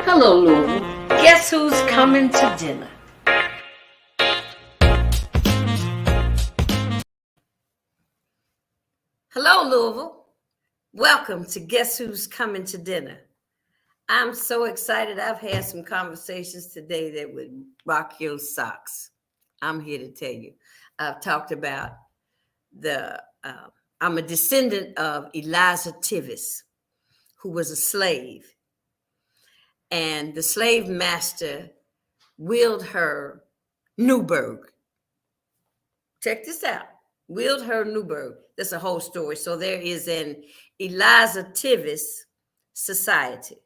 Hello, Louisville. Guess who's coming to dinner? Hello, Louisville. Welcome to Guess Who's Coming to Dinner. I'm so excited. I've had some conversations today that would rock your socks. I'm here to tell you. I've talked about I'm a descendant of Eliza Tivis, who was a slave. And the slave master willed her Newburgh. Check this out. Willed her Newburgh. That's a whole story. So there is an Eliza Tivis society.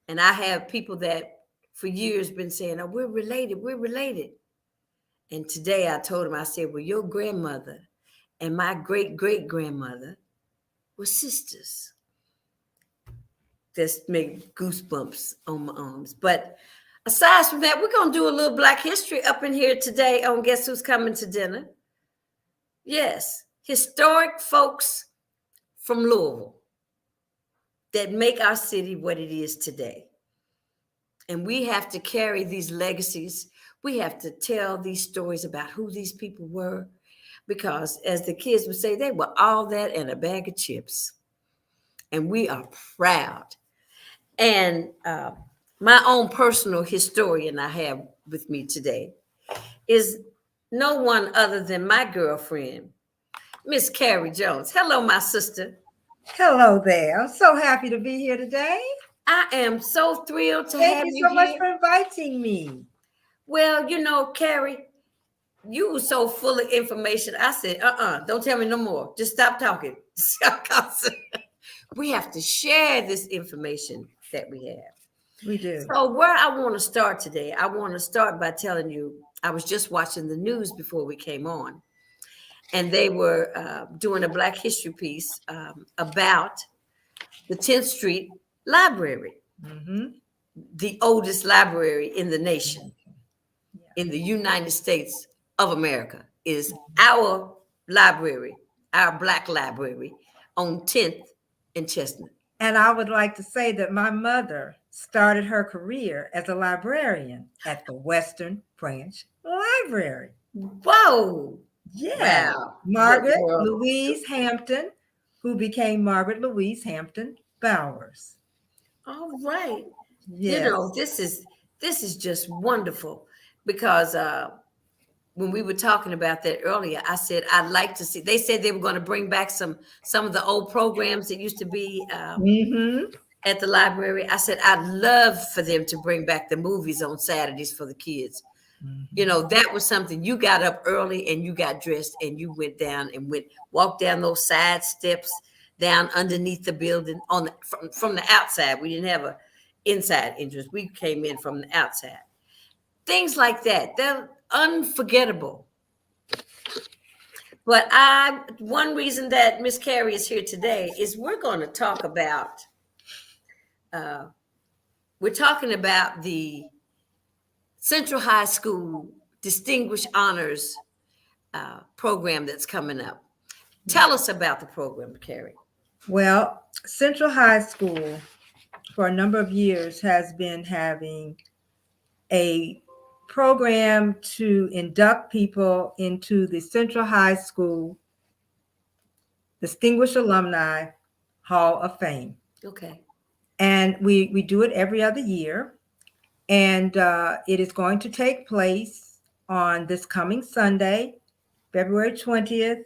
And I have people that for years been saying, oh, we're related, we're related. And today I told them, I said, well, your grandmother and my great-great-grandmother were sisters. Just make goosebumps on my arms. But aside from that, we're going to do a little Black history up in here today on Guess Who's Coming to Dinner. Yes, historic folks from Louisville that make our city what it is today. And we have to carry these legacies. We have to tell these stories about who these people were, because as the kids would say, they were all that and a bag of chips. And we are proud. And my own personal historian I have with me today is no one other than my girlfriend, Miss Carrie Jones. Hello, my sister. Hello there. I'm so happy to be here today. I am so thrilled to Thank have you you so here. much for inviting me. Well, you know, Carrie, you were so full of information. I said, don't tell me no more. Just stop talking. We have to share this information that we have. We do. So where I want to start today, I want to start by telling you, I was just watching the news before we came on, and they were doing a Black history piece about the 10th Street Library, the oldest library in the nation, in the United States of America, is our library, our Black library on 10th and Chestnut. And I would like to say that my mother started her career as a librarian at the Western Branch Library. Whoa. Yeah. Wow. Margaret Louise Hampton, who became Margaret Louise Hampton Bowers. All right. Yes. You know, this is just wonderful, because when we were talking about that earlier, I said I'd like to see. They said they were going to bring back some of the old programs that used to be at the library. I said I'd love for them to bring back the movies on Saturdays for the kids. You know, that was something. You got up early and you got dressed and you went down and walked down those side steps down underneath the building from the outside. We didn't have a inside entrance. We came in from the outside. Things like that. They're unforgettable. But one reason that Miss Carrie is here today is we're going to talk about, we're talking about the Central High School Distinguished Honors program that's coming up. Tell us about the program, Carrie. Well, Central High School for a number of years has been having a program to induct people into the Central High School Distinguished Alumni Hall of Fame. Okay. And we do it every other year. And it is going to take place on this coming Sunday, February 20th,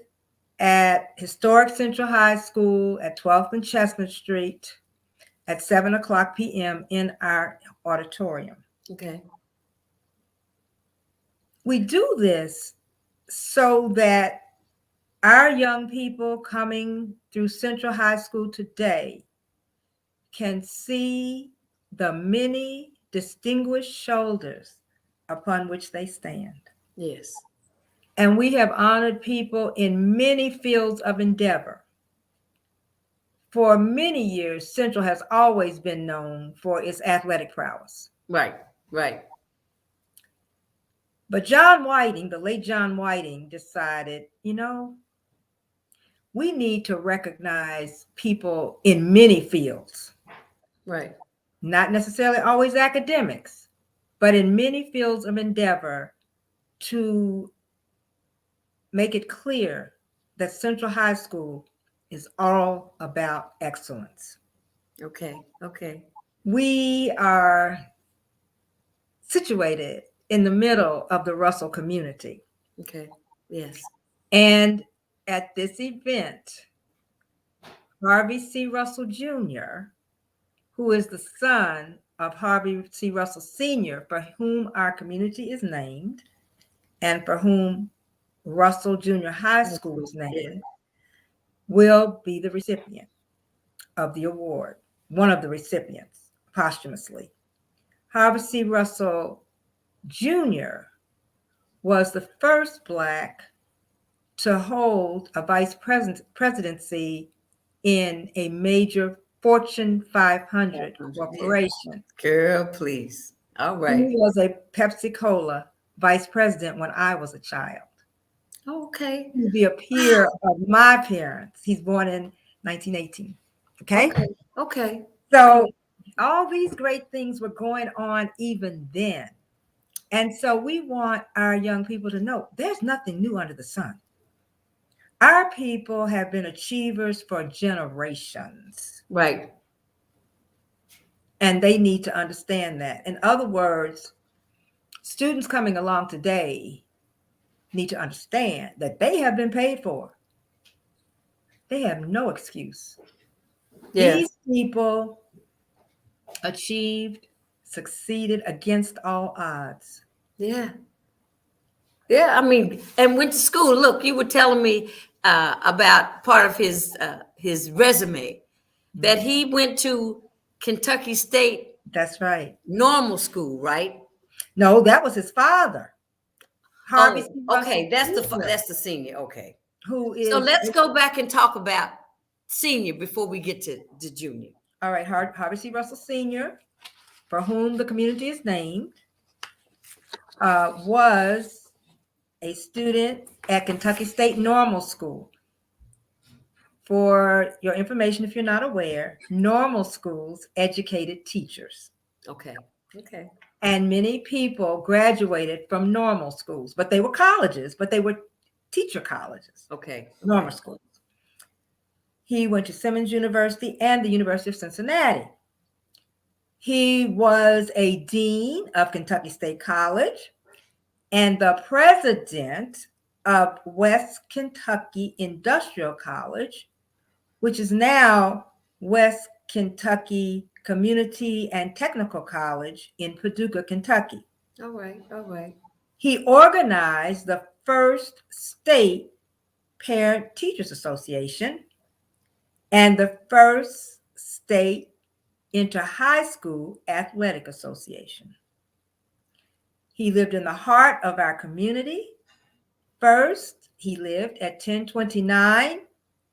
at Historic Central High School at 12th and Chestnut Street at 7:00 p.m. in our auditorium. Okay. We do this so that our young people coming through Central High School today can see the many distinguished shoulders upon which they stand. Yes. And we have honored people in many fields of endeavor. For many years, Central has always been known for its athletic prowess. Right, right. But John Whiting, the late John Whiting, decided, we need to recognize people in many fields. Right. not necessarily always academics, but in many fields of endeavor to make it clear that Central High School is all about excellence. Okay. Okay. We are situated in the middle of the Russell community. Okay. Yes. And at this event, Harvey C. Russell Jr., who is the son of Harvey C. Russell Sr., for whom our community is named, and for whom Russell Junior High School is named, will be the recipient of the award, one of the recipients posthumously. Harvey C. Russell Jr. was the first Black to hold a vice presidency in a major Fortune 500 corporation. Girl, please. All He right. was a Pepsi Cola vice president when I was a child. Okay. He would be a peer of my parents. He's born in 1918. Okay. Okay. Okay. So all these great things were going on even then. And so we want our young people to know there's nothing new under the sun. Our people have been achievers for generations, Right. and they need to understand that. In other words, students coming along today need to understand that they have been paid for. They have no excuse. Yeah. These people achieved, succeeded against all odds. Yeah. Yeah. I mean, and went to school. Look, you were telling me about part of his resume that he went to Kentucky State That's right. normal school, right? No, that was his father, Harvey C. Oh, Russell okay. That's Sr., the senior. Okay. who So is let's go back and talk about senior before we get to the junior. all right. Harvey C. Russell Sr., for whom the community is named, was a student at Kentucky State Normal School. For your information, if you're not aware, normal schools educated teachers. Okay. Okay. And many people graduated from normal schools, but they were colleges, but they were teacher colleges, Okay. normal schools. He went to Simmons University and the University of Cincinnati. He was a dean of Kentucky State College and the president of West Kentucky Industrial College, which is now West Kentucky Community and Technical College in Paducah, Kentucky. All right. All right. He organized the first state Parent Teachers Association and the first state inter-high school athletic association. He lived in the heart of our community. First, he lived at 1029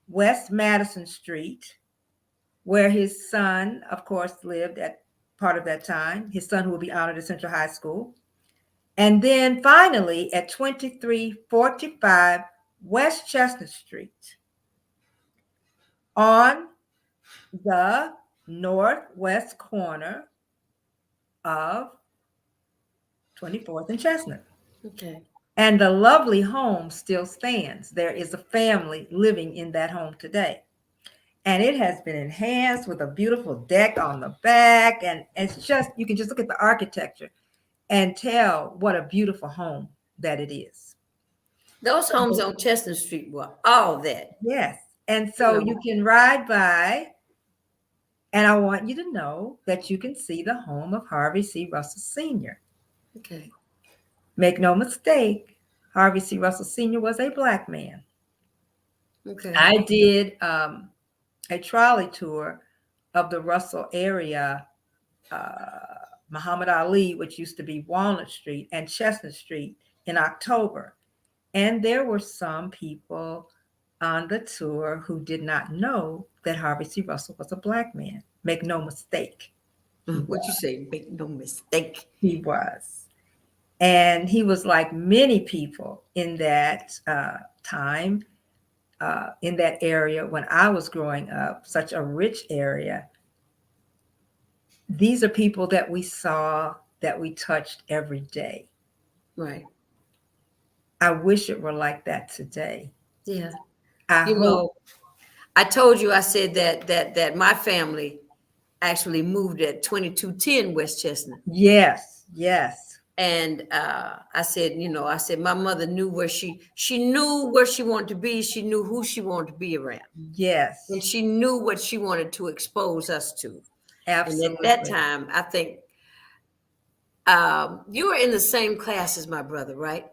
West Madison Street, where his son, of course, lived at part of that time, his son who will be honored at Central High School. And then finally at 2345 West Chestnut Street on the northwest corner of 24th and Chestnut. Okay. And the lovely home still stands. There is a family living in that home today. And it has been enhanced with a beautiful deck on the back. And it's just, you can just look at the architecture and tell what a beautiful home that it is. Those homes on Chestnut Street were all that. Yes. And so you can ride by, and I want you to know that you can see the home of Harvey C. Russell Sr. Okay. Make no mistake, Harvey C. Russell Sr. was a Black man. Okay. I did a trolley tour of the Russell area, Muhammad Ali, which used to be Walnut Street, and Chestnut Street in October. And there were some people on the tour who did not know that Harvey C. Russell was a Black man. Make no mistake. What you say? Make no mistake. He was. And he was like many people in that time, in that area when I was growing up, such a rich area. these are people that we saw, that we touched every day. Right. I wish it were like that today. Yeah. I You hope. know, I told you, I said that my family actually moved at 2210 West Chestnut. Yes, yes, And I said, I said my mother knew where she knew where she wanted to be. She knew who she wanted to be around. yes, And she knew what she wanted to expose us to. And at that absolutely. time, I think you were in the same class as my brother, right?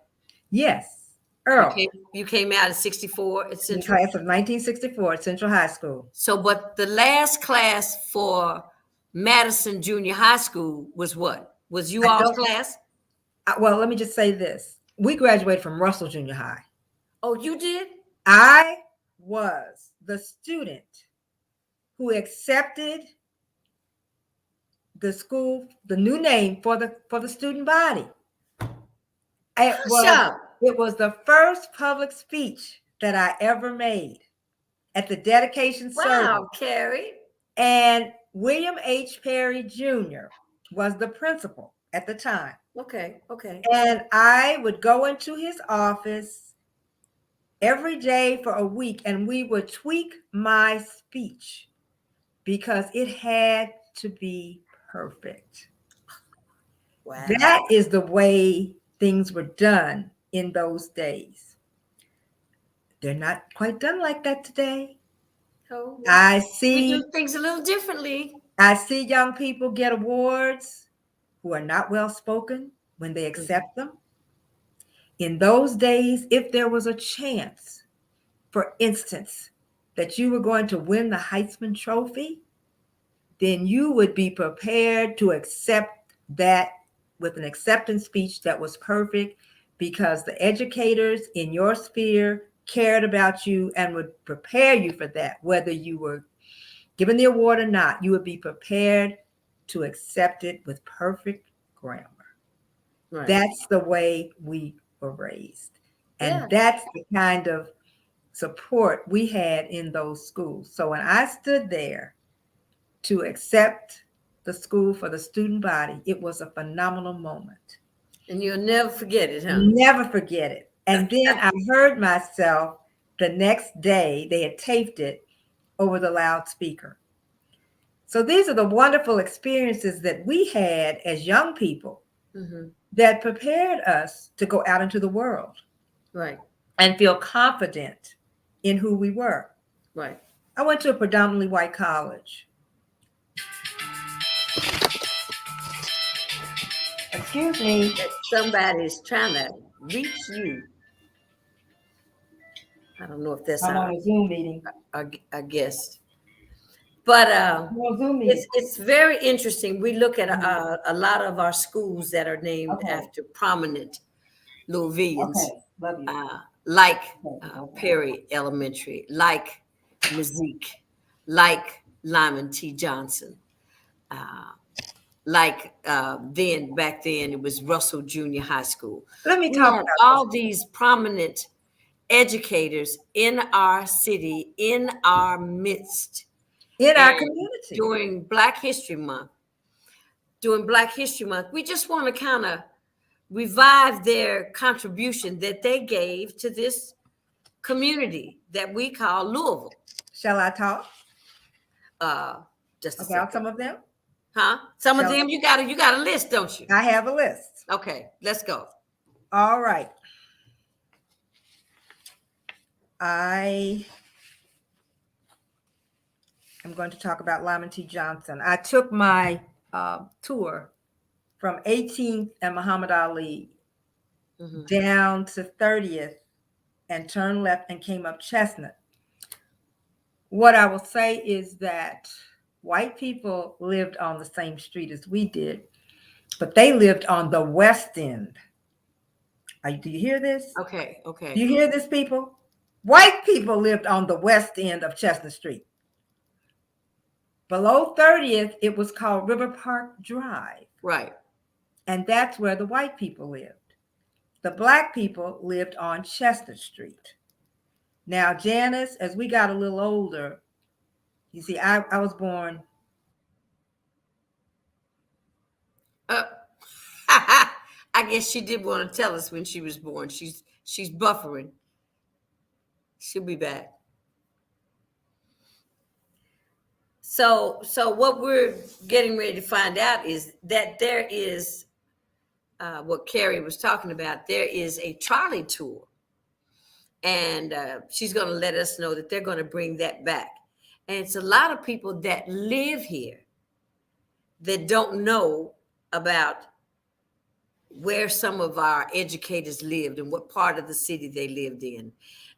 Yes, You Earl, came you came out at 64 at in the Central. class of 1964 at Central High School. So, but the last class for Madison Junior High School was what? Was you I all's don't, class? well, let me just say this. We graduated from Russell Junior High. Oh, you did? I was the student who accepted the school, the new name for the student body. It Hush was up. it was the first public speech that I ever made at the dedication service. Wow, Carrie. And William H. Perry Jr. was the principal at the time. Okay, okay. And I would go into his office every day for a week and we would tweak my speech because it had to be perfect. Wow. That is the way things were done in those days. They're not quite done like that today. Oh, I we see do things a little differently. young people get awards who are not well spoken when they accept them. In those days, if there was a chance, for instance, that you were going to win the Heisman Trophy, then you would be prepared to accept that with an acceptance speech that was perfect because the educators in your sphere cared about you and would prepare you for that. Whether you were given the award or not, you would be prepared to accept it with perfect grammar. Right. That's the way we were raised. And Yeah. that's the kind of support we had in those schools. So when I stood there to accept the school for the student body, it was a phenomenal moment. And you'll never forget it, huh? Never forget it. And then I heard myself the next day, they had taped it over the loudspeaker. So these are the wonderful experiences that we had as young people that prepared us to go out into the world. Right. And feel confident in who we were. Right. I went to a predominantly white college. Excuse me. Somebody's trying to reach you. I don't know if that's I'm on a Zoom meeting. our guest. But Zoom meeting. it's very interesting. We look at a lot of our schools that are named after prominent Louisvillians, Love you. like Perry Elementary, like Mazik, like Lyman T. Johnson, like back then it was Russell Junior High School. Let me We talk have about all these prominent educators in our city, in our midst. in our And community. during Black History Month, we just want to kind of revive their contribution that they gave to this community that we call Louisville. Shall I talk Just a about second. some of them? Huh? Some of them you got a list, don't you? I have a list. Okay, let's go. All right. I am going to talk about Lyman T. Johnson. I took my tour from 18th and Muhammad Ali down to 30th and turned left and came up Chestnut. What I will say is that white people lived on the same street as we did, but they lived on the west end. Do you hear this? Okay. Do you hear this, people? White people lived on the west end of Chestnut Street. Below 30th, it was called River Park Drive. Right. And that's where the white people lived. The Black people lived on Chestnut Street. Now, Janice, as we got a little older, you see, I was born I guess she did want to tell us when she was born. She's buffering. She'll be back. So what we're getting ready to find out is that there is what Carrie was talking about. There is a trolley tour, and she's going to let us know that they're going to bring that back. And it's a lot of people that live here that don't know about where some of our educators lived and what part of the city they lived in.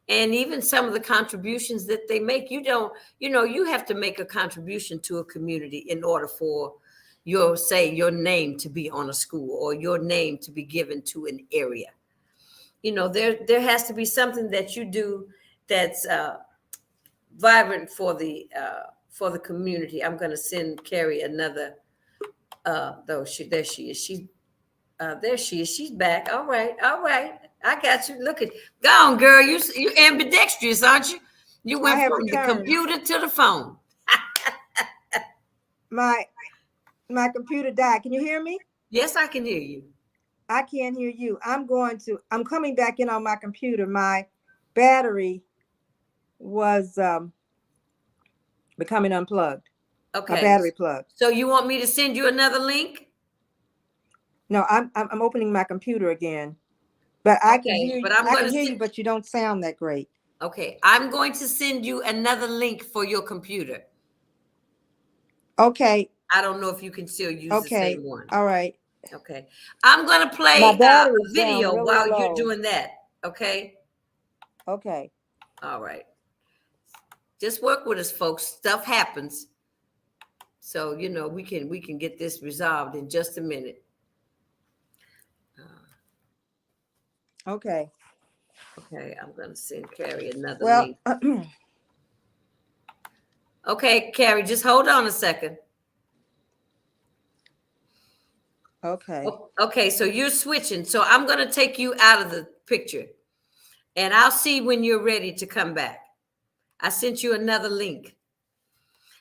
And even some of the contributions that they make. You have to make a contribution to a community in order for your name to be on a school or your name to be given to an area. There has to be something that you do that's vibrant for the community. I'm going to send Carrie another. There she is. There she is. She's back. All right. I got you. Look at, go on, girl. You ambidextrous, aren't you? You went from the computer to the phone. My computer died. Can you hear me? Yes, I can hear you. I can't hear you. I'm coming back in on my computer. My battery was becoming unplugged. Okay. My battery plugged. So you want me to send you another link? No, I'm opening my computer again. But I can hear you. But I can hear you, but you don't sound that great. Okay. I'm going to send you another link for your computer. Okay. I don't know if you can still use the same one. All right. Okay. I'm going to play a video while you're doing that. Okay. Okay. All right. Just work with us, folks. Stuff happens. So, we can get this resolved in just a minute. Okay. Okay. I'm going to send Carrie another link. Okay, Carrie, just hold on a second. Okay. Okay, so you're switching. So I'm going to take you out of the picture. And I'll see when you're ready to come back. I sent you another link.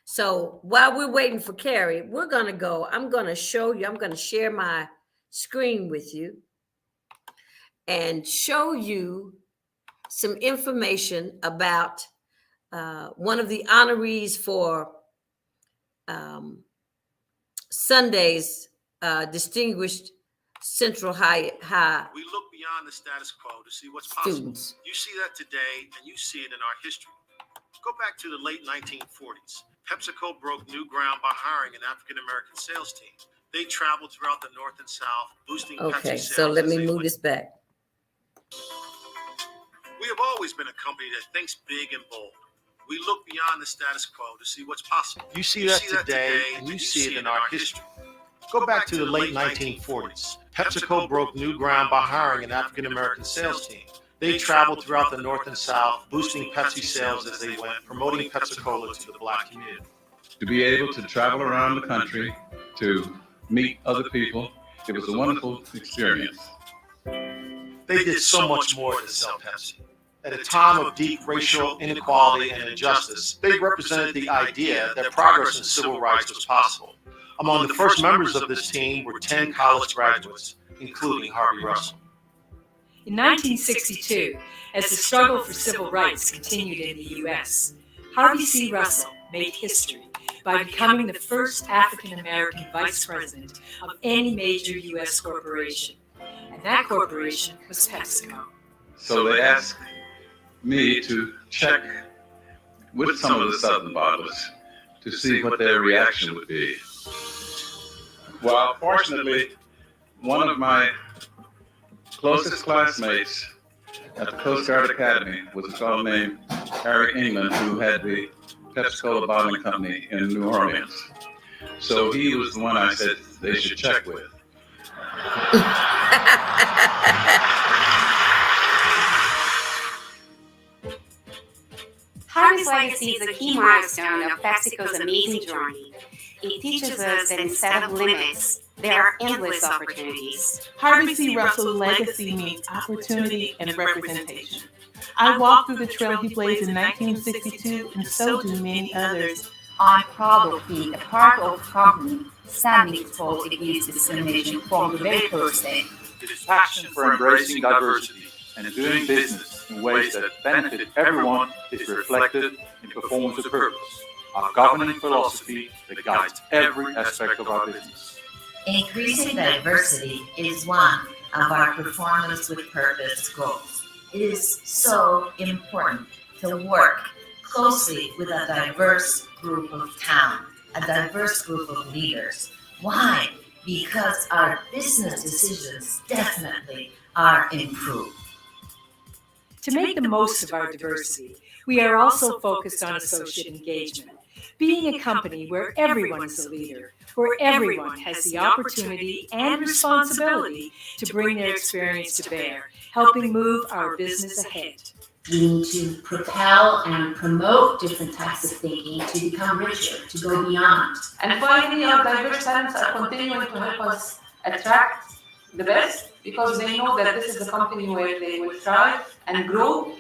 So while we're waiting for Carrie, I'm going to show you, I'm going to share my screen with you and show you some information about one of the honorees for Sunday's distinguished Central High. We look beyond the status quo to see what's possible. Students. You see that today, and you see it in our history. Go back to the late 1940s. PepsiCo broke new ground by hiring an African-American sales team. They traveled throughout the North and South, boosting Pepsi sales. Okay, so let me move this back. We have always been a company that thinks big and bold. We look beyond the status quo to see what's possible. You see that today, and you see it in our history. Go back to the late 1940s. PepsiCo broke new ground by hiring an African-American sales team. They traveled throughout the North and South, boosting Pepsi sales as they went, promoting Pepsi-Cola to the Black community. To be able to travel around the country, to meet other people, it was a wonderful experience. They did so much more than sell Pepsi. At a time of deep racial inequality and injustice, they represented the idea that progress in civil rights was possible. Among the first members of this team were 10 college graduates, including Harvey Russell. In 1962, as the struggle for civil rights continued in the U.S., Harvey C. Russell made history by becoming the first African-American vice president of any major U.S. corporation. And that corporation was PepsiCo. So they asked me to check with some of the Southern bottlers to see what their reaction would be. Well, fortunately, one of my closest classmates at the Coast Guard Academy was a fellow named Harry England, who had the Pepsi-Cola bottling company in New Orleans. So he was the one I said they should check with. Harvey's legacy is a key milestone of PepsiCo's amazing journey. It teaches us that instead of limits, there are endless opportunities. Harvey C. Russell's legacy means opportunity and representation. I walked through the trail he blazed in 1962, and so do many others. I'm proud of being a part of a company standing tall against discrimination from the very first day. His passion for embracing diversity and doing business in ways that benefit everyone is reflected in Performance with Purpose, our governing philosophy that guides every aspect of our business. Increasing diversity is one of our Performance with Purpose goals. It is so important to work closely with a diverse group of talent, a diverse group of leaders. Why? Because our business decisions definitely are improved. To make the most of our diversity, we are also focused on associate engagement. Being a company where everyone is a leader, where everyone has the opportunity and responsibility to bring their experience to bear, helping move our business ahead. We need to propel and promote different types of thinking to become richer, to go beyond. And finally, our diverse talents are continuing to help us attract the best because they know that this is a company where they will thrive and grow.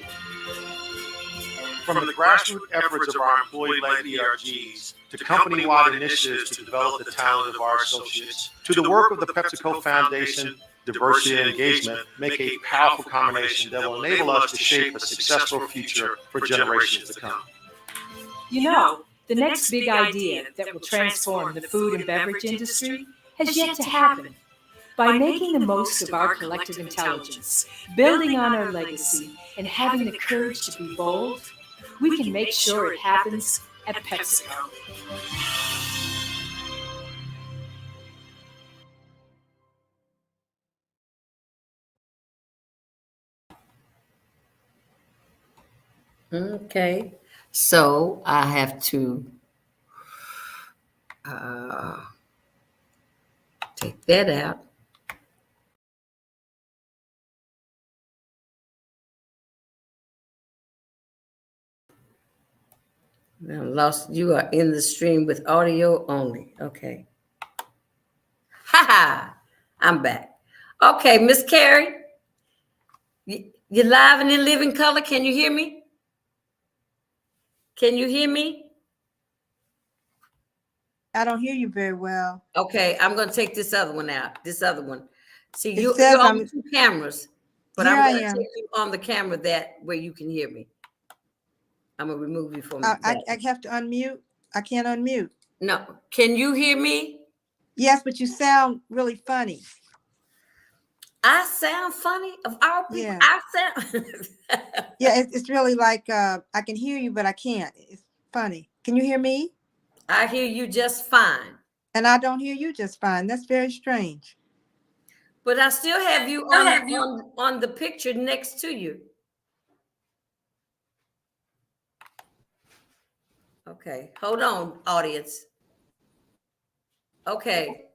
From the grassroots efforts of our employee-led ERGs to company-wide initiatives to develop the talent of our associates, to the work of the PepsiCo Foundation, diversity and engagement make a powerful combination that will enable us to shape a successful future for generations to come. You know, the next big idea that will transform the food and beverage industry has yet to happen. By making the most of our collective intelligence, building on our legacy, and having the courage to be bold, we can make sure it happens at PepsiCo. Okay, so I have to take that out. Now, lost. You are in the stream with audio only. Okay. Ha ha! I'm back. Okay, Miss Carrie, you're live and in living color. Can you hear me? Can you hear me? I don't hear you very well. Okay, I'm going to take this other one out. This other one. See, It you're says on I'm- 2 cameras, but Here I'm I going to am. take you on the camera that where you can hear me. I'm going to remove you from I that. have to unmute. I can't unmute. No, can you hear me? Yes, but you sound really funny. I sound funny of all people. Yeah. I sound. Yeah, it's really like I can hear you, but I can't. It's funny. Can you hear me? I hear you just fine, And I don't hear you just fine. That's very strange. but I still have you on the picture next to you. Okay, hold on, audience. Okay.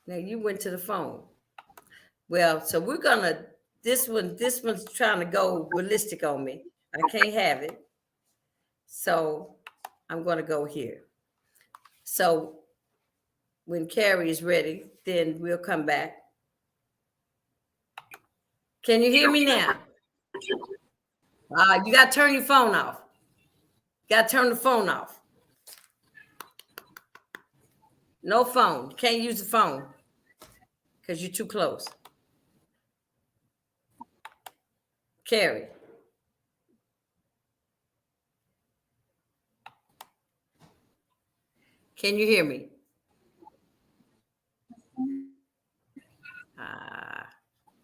Now you went to the phone. Well, so we're gonna this one's trying to go ballistic on me. I can't have it. So I'm gonna go here. So when Carrie is ready, then we'll come back. Can you hear me now? You gotta turn your phone off. You gotta turn the phone off. No phone. You can't use the phone because you're too close. Carrie. Can you hear me?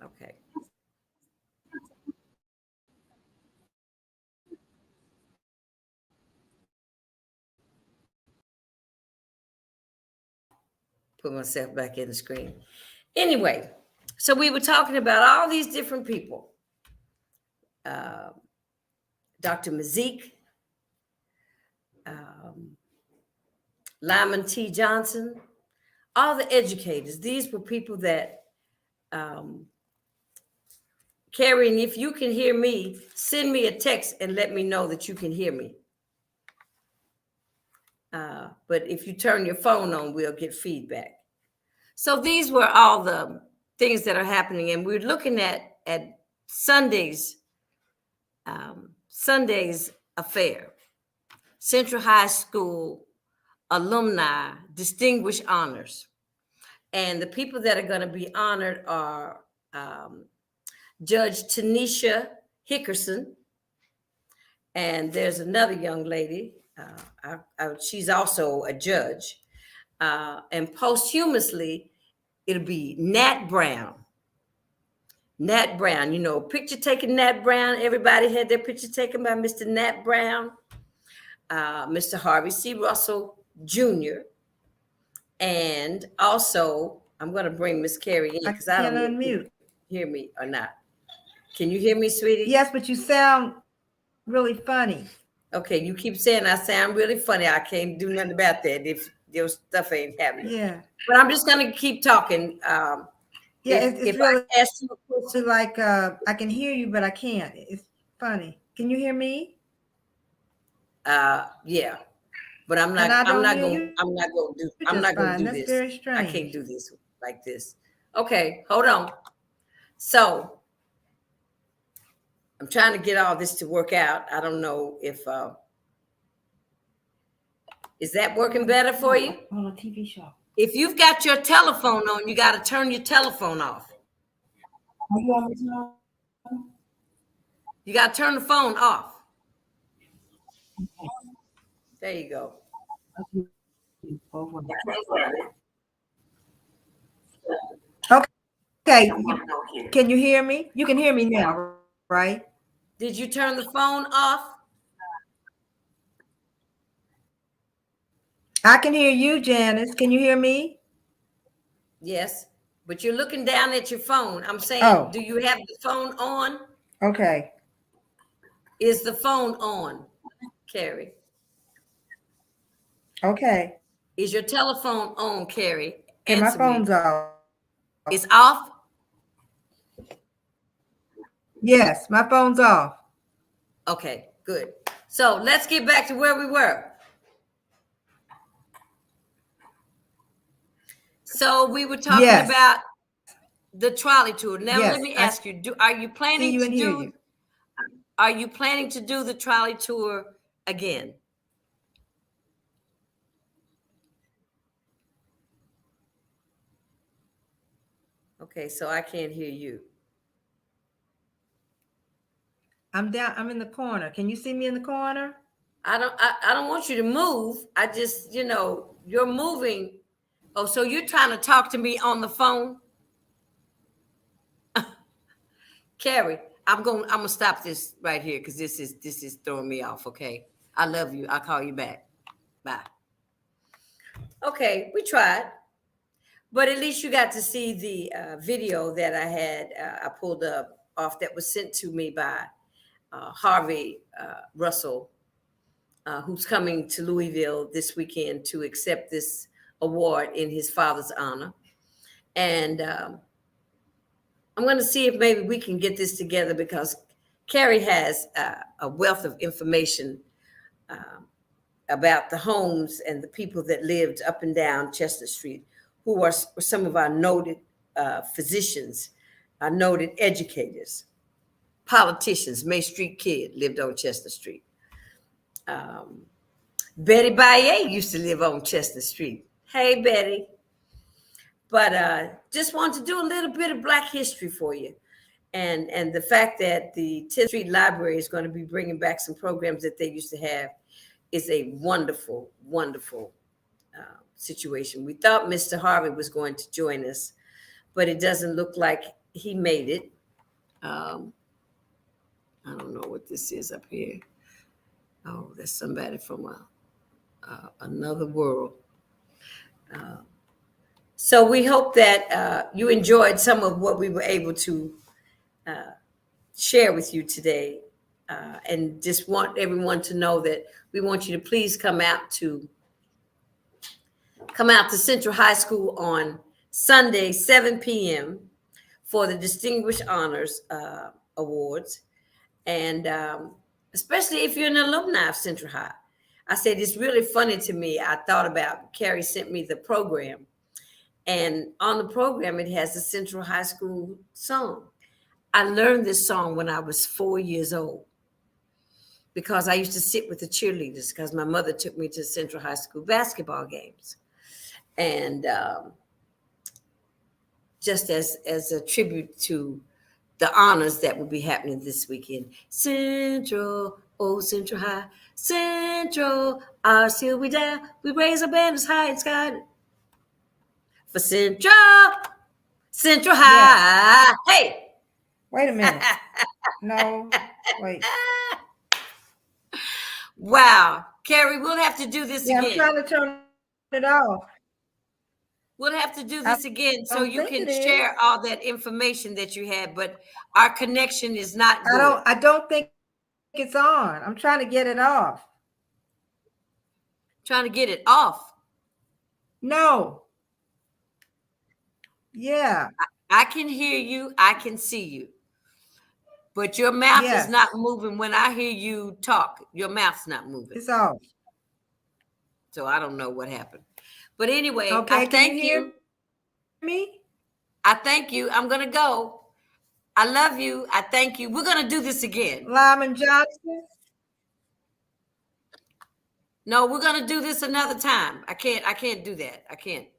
Okay. Put myself back in the screen. Anyway, so we were talking about all these different people. Dr. Mazik, Lyman T. Johnson, all the educators. These were people that, Carrie, and if you can hear me, send me a text and let me know that you can hear me. But if you turn your phone on, we'll get feedback. So these were all the things that are happening, and we're looking at Sunday's affair. Central High School alumni distinguished honors. And the people that are going to be honored are Judge Tanisha Hickerson. And there's another young lady. She's also a judge. And posthumously, it'll be Nat Brown. Nat Brown, you know, picture taking Nat Brown. Everybody had their picture taken by Mr. Nat Brown, Mr. Harvey C. Russell Jr. And also, I'm going to bring Miss Carrie in because I don't know if you hear me or not. Can you hear me, sweetie? Yes, but you sound really funny. Okay, you keep saying I sound really funny. I can't do nothing about that if your stuff ain't happening. Yeah. But I'm just going to keep talking. It's really I ask you a question, like I can hear you, but I can't. It's funny. Can you hear me? yeah. But I'm not going to do That's this. Very strange. I can't do this like this. Okay, hold on. So I'm trying to get all this to work out. I don't know if is that working better for you? On a TV show. If you've got your telephone on, you got to turn your telephone off. Are you on the phone? You got to turn the phone off. Okay. There you go. Okay. Can you hear me? You can hear me now, right? Did you turn the phone off? I can hear you, Janice. Can you hear me? Yes, but you're looking down at your phone. I'm saying, Do you have the phone on? Okay. Is the phone on, Carrie? Okay. Is your telephone on, Carrie? Okay, my phone's off. It's off? Yes, my phone's off. Okay, good. So let's get back to where we were. So we were talking about the trolley tour. Now let me ask you: Are you planning to do the trolley tour again? Okay, so I can't hear you. I'm down. I'm in the corner. Can you see me in the corner? I don't want you to move. I just, you're moving. Oh, so you're trying to talk to me on the phone? Carrie, I'm gonna stop this right here because this is throwing me off. Okay, I love you. I'll call you back. Bye. Okay, we tried, but at least you got to see the video that I had. I pulled up off that was sent to me by Harvey Russell, who's coming to Louisville this weekend to accept this award in his father's honor. And I'm going to see if maybe we can get this together because Carrie has a wealth of information about the homes and the people that lived up and down Chestnut Street, who are some of our noted physicians, our noted educators, politicians. May Street Kid lived on Chestnut Street. Betty Baye used to live on Chestnut Street. Hey, Betty. But just want to do a little bit of Black history for you. And the fact that the 10th Street Library is going to be bringing back some programs that they used to have is a wonderful, wonderful situation. We thought Mr. Harvey was going to join us, but it doesn't look like he made it. I don't know what this is up here. Oh, that's somebody from another world. So we hope that you enjoyed some of what we were able to share with you today, and just want everyone to know that we want you to please come out to Central High School on Sunday, 7 p.m. for the Distinguished Honors Awards, and especially if you're an alumni of Central High. I said it's really funny to me. I thought about Carrie sent me the program. And on the program, it has the Central High School song. I learned this song when I was 4 years old because I used to sit with the cheerleaders because my mother took me to Central High School basketball games. And just as a tribute to the honors that will be happening this weekend. Central, oh Central High, Central, our still we down, we raise our banners high in sky. For Central High. Yes. Hey. Wait a minute. No, wait. Wow. Carrie, we'll have to do this Yeah, again. I'm trying to turn it off. We'll have to do this again so you can think it share is. all that information that you had, but our connection is not good. I don't think it's on. I'm trying to get it off. Trying to get it off. No. Yeah. I can hear you. I can see you. But your mouth Yes. is not moving when I hear you talk. Your mouth's not moving. It's off. So I don't know what happened. But anyway, Okay, I can thank you hear me? I thank you. I'm going to go. I love you. I thank you. We're going to do this again. Lyman Johnson? No, we're going to do this another time. I can't do that.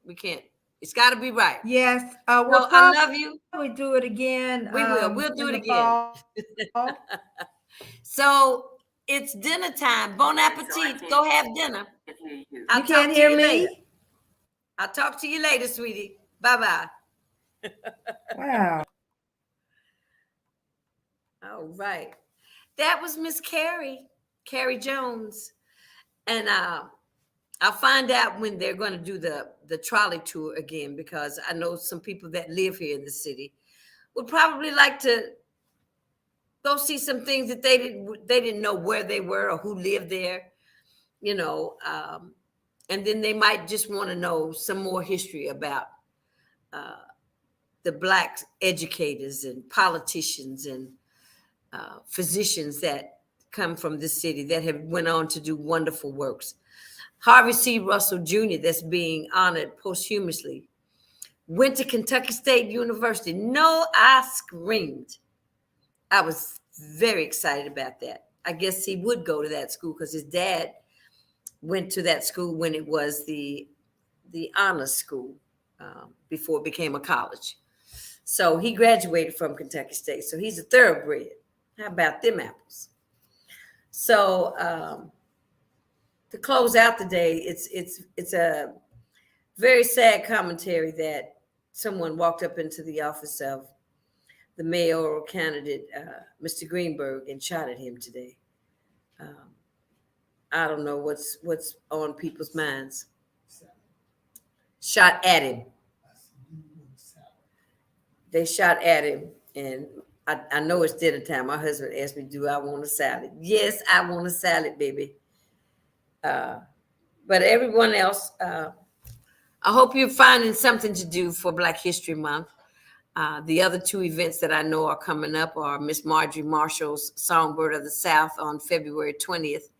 We can't. It's got to be right. Yes. So We'll I love you. probably do it again. We will. We'll do in it the again. fall. So it's dinner time. Bon appetit. Go have dinner. I'll You talk can't to hear you me? later. I'll talk to you later, sweetie. Bye-bye. Wow. All right. That was Miss Carrie Jones. And I'll find out when they're going to do the trolley tour again, because I know some people that live here in the city would probably like to go see some things that they didn't know where they were or who lived there, you know. And then they might just want to know some more history about the Black educators and politicians and physicians that come from this city that have went on to do wonderful works. Harvey C. Russell Jr., that's being honored posthumously, went to Kentucky State University. No, I screamed. I was very excited about that. I guess he would go to that school because his dad went to that school when it was the honors school before it became a college. So he graduated from Kentucky State. So he's a thoroughbred. How about them apples? So to close out the day, it's a very sad commentary that someone walked up into the office of the mayoral candidate, Mr. Greenberg, and shot at him today. I don't know what's on people's minds. Shot at him. They shot at him, and I know it's dinner time. My husband asked me, do I want a salad? Yes, I want a salad, baby. But everyone else, I hope you're finding something to do for Black History Month. The other two events that I know are coming up are Miss Marjorie Marshall's Songbird of the South on February 20th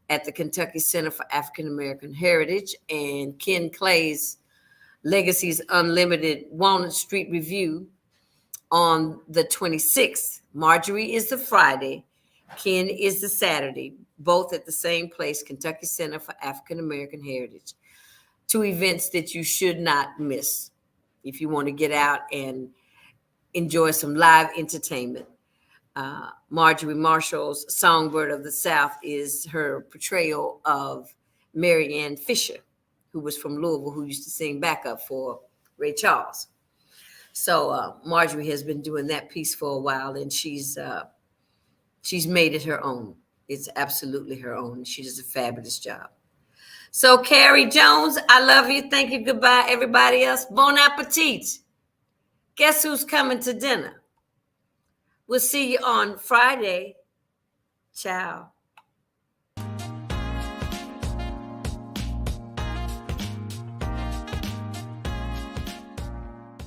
at the Kentucky Center for African American Heritage, and Ken Clay's Legacies Unlimited Walnut Street Review on the 26th. Marjorie is the Friday, Ken is the Saturday, both at the same place, Kentucky Center for African American Heritage. Two events that you should not miss if you want to get out and enjoy some live entertainment. Marjorie Marshall's Songbird of the South is her portrayal of Mary Ann Fisher, who was from Louisville, who used to sing backup for Ray Charles. So Marjorie has been doing that piece for a while, and she's made it her own. It's absolutely her own. She does a fabulous job. So Carrie Jones, I love you. Thank you. Goodbye, everybody else. Bon appetit. Guess who's coming to dinner? We'll see you on Friday. Ciao.